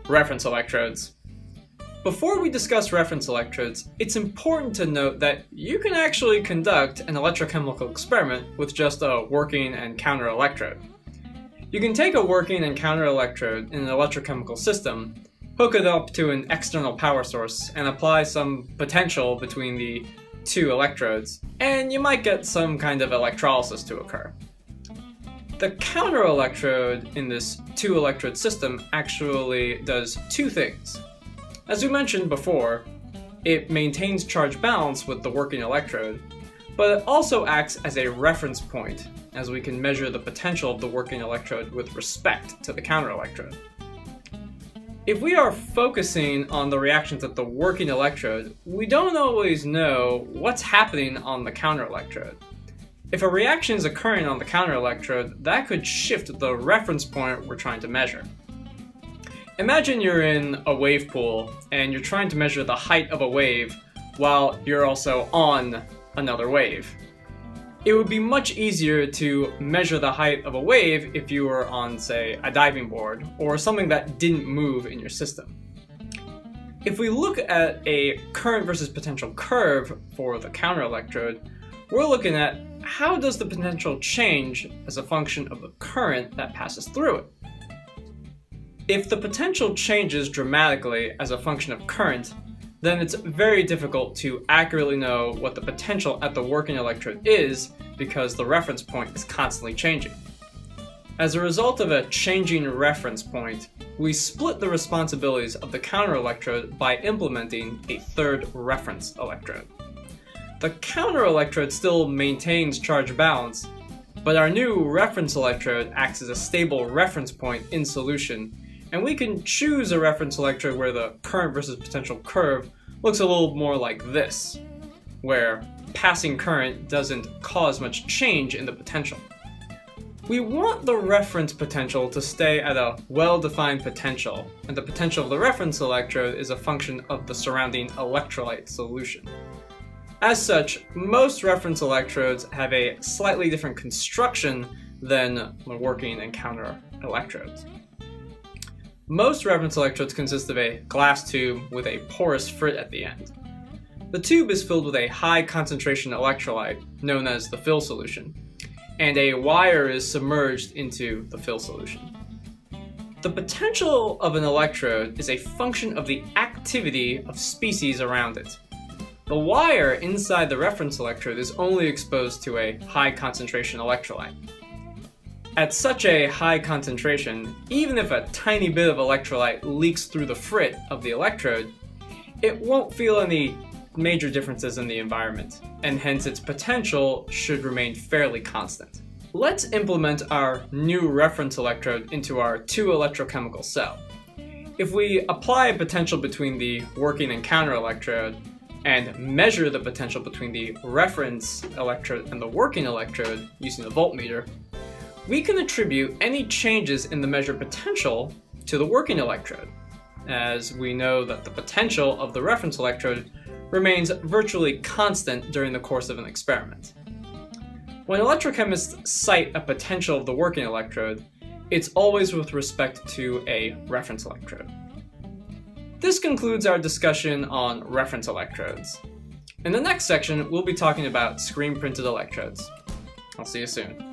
reference electrodes. Before we discuss reference electrodes, it's important to note that you can actually conduct an electrochemical experiment with just a working and counter electrode. You can take a working and counter electrode in an electrochemical system, hook it up to an external power source, and apply some potential between the two electrodes, and you might get some kind of electrolysis to occur. The counter electrode in this two electrode system actually does two things. As we mentioned before, it maintains charge balance with the working electrode, but it also acts as a reference point, as we can measure the potential of the working electrode with respect to the counter electrode. If we are focusing on the reactions at the working electrode, we don't always know what's happening on the counter electrode. If a reaction is occurring on the counter electrode, that could shift the reference point we're trying to measure. Imagine you're in a wave pool and you're trying to measure the height of a wave while you're also on another wave. It would be much easier to measure the height of a wave if you were on, say, a diving board or something that didn't move in your system. If we look at a current versus potential curve for the counter electrode, we're looking at how does the potential change as a function of the current that passes through it. If the potential changes dramatically as a function of current, then it's very difficult to accurately know what the potential at the working electrode is because the reference point is constantly changing. As a result of a changing reference point, we split the responsibilities of the counter electrode by implementing a third reference electrode. The counter electrode still maintains charge balance, but our new reference electrode acts as a stable reference point in solution, and we can choose a reference electrode where the current versus potential curve looks a little more like this, where passing current doesn't cause much change in the potential. We want the reference potential to stay at a well-defined potential, and the potential of the reference electrode is a function of the surrounding electrolyte solution. As such, most reference electrodes have a slightly different construction than the working and counter electrodes. Most reference electrodes consist of a glass tube with a porous frit at the end. The tube is filled with a high concentration electrolyte, known as the fill solution, and a wire is submerged into the fill solution. The potential of an electrode is a function of the activity of species around it. The wire inside the reference electrode is only exposed to a high concentration electrolyte. At such a high concentration, even if a tiny bit of electrolyte leaks through the frit of the electrode, it won't feel any major differences in the environment, and hence its potential should remain fairly constant. Let's implement our new reference electrode into our two electrochemical cell. If we apply a potential between the working and counter electrode, and measure the potential between the reference electrode and the working electrode using the voltmeter, we can attribute any changes in the measured potential to the working electrode, as we know that the potential of the reference electrode remains virtually constant during the course of an experiment. When electrochemists cite a potential of the working electrode, it's always with respect to a reference electrode. This concludes our discussion on reference electrodes. In the next section, we'll be talking about screen-printed electrodes. I'll see you soon.